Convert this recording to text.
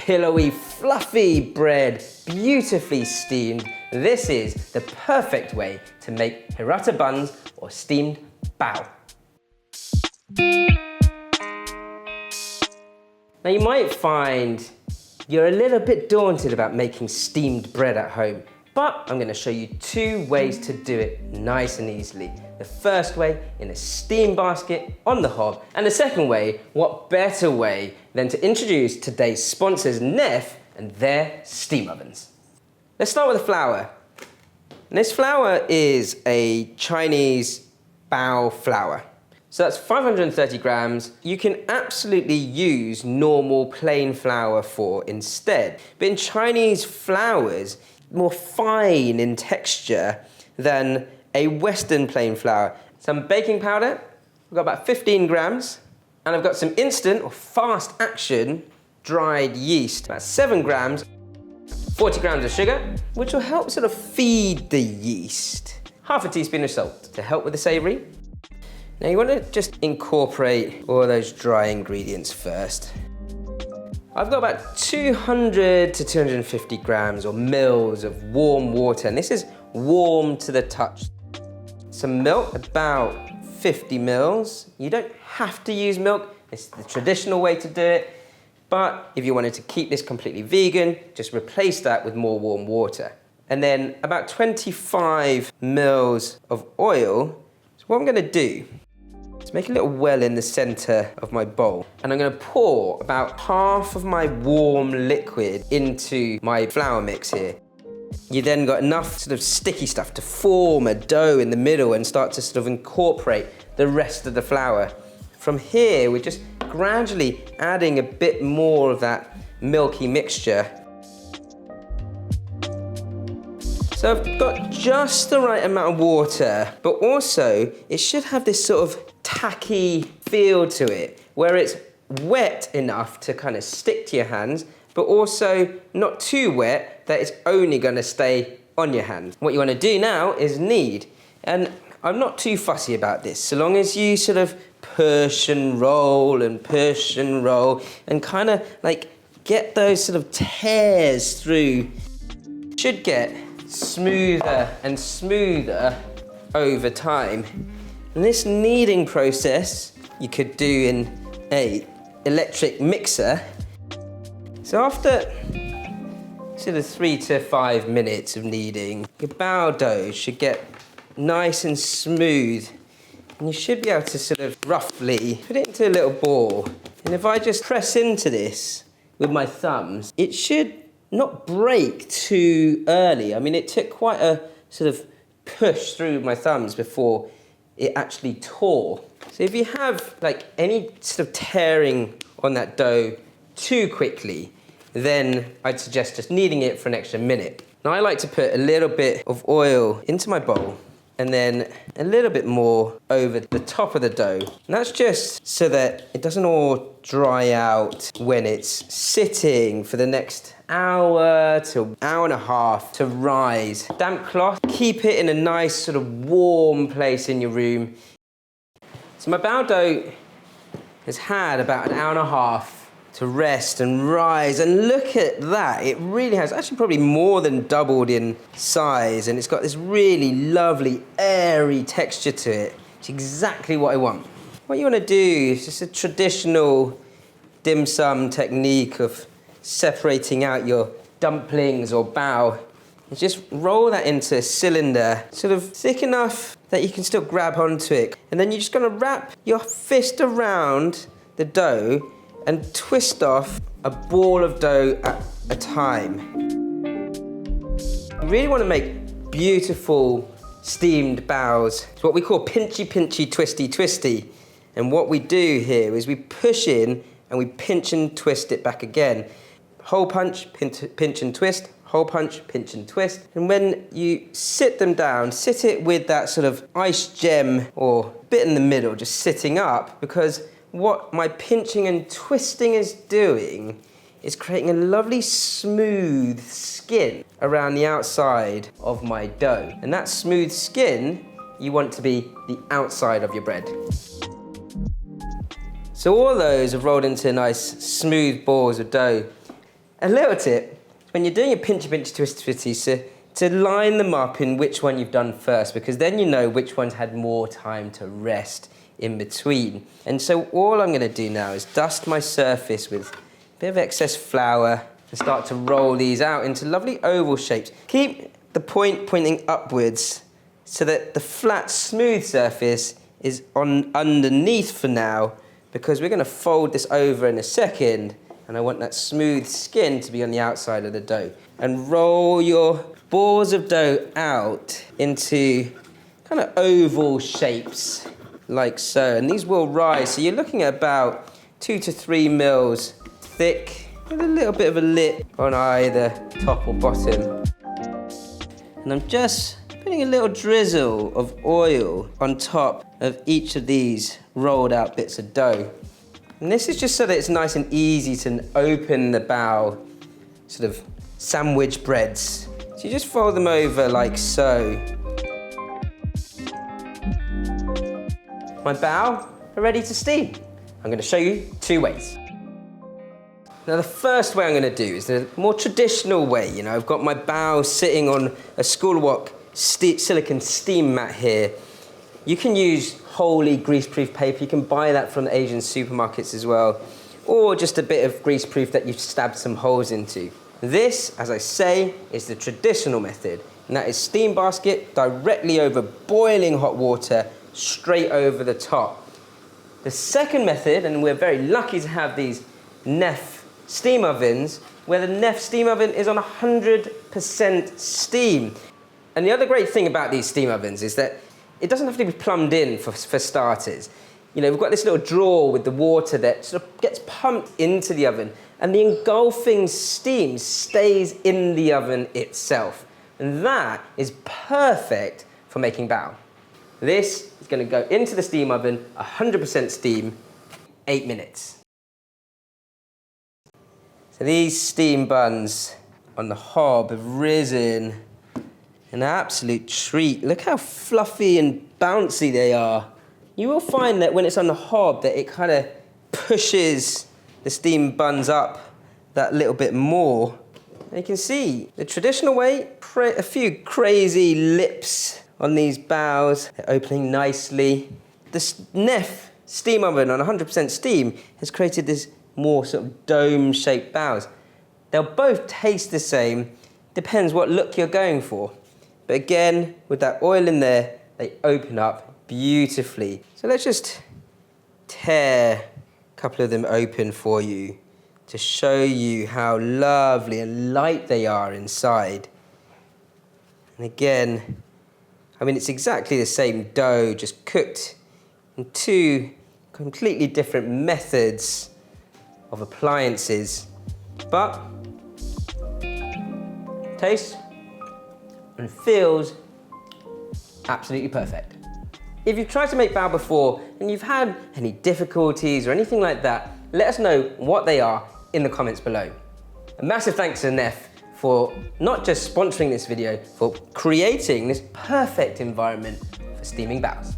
pillowy, fluffy bread, beautifully steamed, this is the perfect way to make hirata buns or steamed bao. Now you might find you're a little bit daunted about making steamed bread at home, but I'm going to show you 2 ways to do it nice and easily. The first way, in a steam basket on the hob, and the second way, what better way than to introduce today's sponsors NEFF and their steam ovens. Let's start with the flour. And this flour is a Chinese bao flour. So that's 530 grams. You can absolutely use normal plain flour for instead. But in Chinese flours, more fine in texture than a Western plain flour. Some baking powder, I've got about 15 grams. And I've got some instant or fast action dried yeast, about 7 grams. 40 grams of sugar, which will help sort of feed the yeast. Half a teaspoon of salt to help with the savory. Now you want to just incorporate all those dry ingredients first. I've got about 200 to 250 grams or mils of warm water, and this is warm to the touch. Some milk, about 50 mils. You don't have to use milk, it's the traditional way to do it, but if you wanted to keep this completely vegan, just replace that with more warm water. And then about 25 mils of oil. So what I'm going to do, make a little well in the center of my bowl, and I'm going to pour about half of my warm liquid into my flour mix here. You then got enough sort of sticky stuff to form a dough in the middle and start to sort of incorporate the rest of the flour. From here, we're just gradually adding a bit more of that milky mixture. So I've got just the right amount of water, but also it should have this sort of tacky feel to it, where it's wet enough to kind of stick to your hands, but also not too wet that it's only going to stay on your hand. What you want to do now is knead, and I'm not too fussy about this, so long as you sort of push and roll and push and roll and kind of like get those sort of tears through. Should get smoother and smoother over time. And this kneading process you could do in an electric mixer. So after sort of 3 to 5 minutes of kneading, your bao dough should get nice and smooth. And you should be able to sort of roughly put it into a little ball. And if I just press into this with my thumbs, it should not break too early. I mean, it took quite a sort of push through my thumbs before it actually tore. So if you have like any sort of tearing on that dough too quickly, then I'd suggest just kneading it for an extra minute. Now I like to put a little bit of oil into my bowl and then a little bit more over the top of the dough. And that's just so that it doesn't all dry out when it's sitting for the next hour to hour and a half to rise. Damp cloth, keep it in a nice sort of warm place in your room. So my bao dough has had about an hour and a half to rest and rise, and look at that, it really has actually probably more than doubled in size, and it's got this really lovely airy texture to it. It's exactly what I want. What you want to do is just a traditional dim sum technique of separating out your dumplings or bao, and just roll that into a cylinder, sort of thick enough that you can still grab onto it, and then you're just going to wrap your fist around the dough and twist off a ball of dough at a time. You really want to make beautiful steamed baos. It's what we call pinchy, pinchy, twisty, twisty. And what we do here is we push in and we pinch and twist it back again. Hole punch, pinch and twist, hole punch, pinch and twist. And when you sit them down, sit it with that sort of ice gem or bit in the middle, just sitting up, because what my pinching and twisting is doing is creating a lovely smooth skin around the outside of my dough. And that smooth skin, you want to be the outside of your bread. So all those have rolled into nice smooth balls of dough. A little tip, when you're doing a pinchy twisty twisties, to line them up in which one you've done first, because then you know which one's had more time to rest in between. And so all I'm gonna do now is dust my surface with a bit of excess flour and start to roll these out into lovely oval shapes. Keep the point pointing upwards so that the flat, smooth surface is on underneath for now, because we're gonna fold this over in a second, and I want that smooth skin to be on the outside of the dough. And roll your balls of dough out into kind of oval shapes, like so. And these will rise, so you're looking at about 2 to 3 mils thick, with a little bit of a lip on either top or bottom. And I'm just putting a little drizzle of oil on top of each of these rolled out bits of dough. And this is just so that it's nice and easy to open the bao sort of sandwich breads. So you just fold them over like so. My bao are ready to steam. I'm going to show you 2 ways. Now the first way I'm going to do is the more traditional way. You know, I've got my bao sitting on a school wok silicone steam mat here. You can use wholly greaseproof paper. You can buy that from the Asian supermarkets as well, or just a bit of greaseproof that you've stabbed some holes into. This, as I say, is the traditional method, and that is steam basket directly over boiling hot water, straight over the top. The second method, and we're very lucky to have these NEFF steam ovens, where the NEFF steam oven is on 100% steam. And the other great thing about these steam ovens is that it doesn't have to be plumbed in for starters. You know, we've got this little drawer with the water that sort of gets pumped into the oven, and the engulfing steam stays in the oven itself. And that is perfect for making bao. This is going to go into the steam oven, 100% steam, 8 minutes. So these steam buns on the hob have risen. An absolute treat. Look how fluffy and bouncy they are. You will find that when it's on the hob that it kind of pushes the steam buns up that little bit more. And you can see the traditional way, a few crazy lips on these baos. They're opening nicely. The NEFF steam oven on 100% steam has created this more sort of dome-shaped baos. They'll both taste the same, depends what look you're going for. But again, with that oil in there, they open up beautifully. So let's just tear a couple of them open for you to show you how lovely and light they are inside. And again, I mean, it's exactly the same dough, just cooked in 2 completely different methods of appliances. But taste and feels absolutely perfect. If you've tried to make bao before and you've had any difficulties or anything like that, let us know what they are in the comments below. A massive thanks to NEFF for not just sponsoring this video, for creating this perfect environment for steaming baos.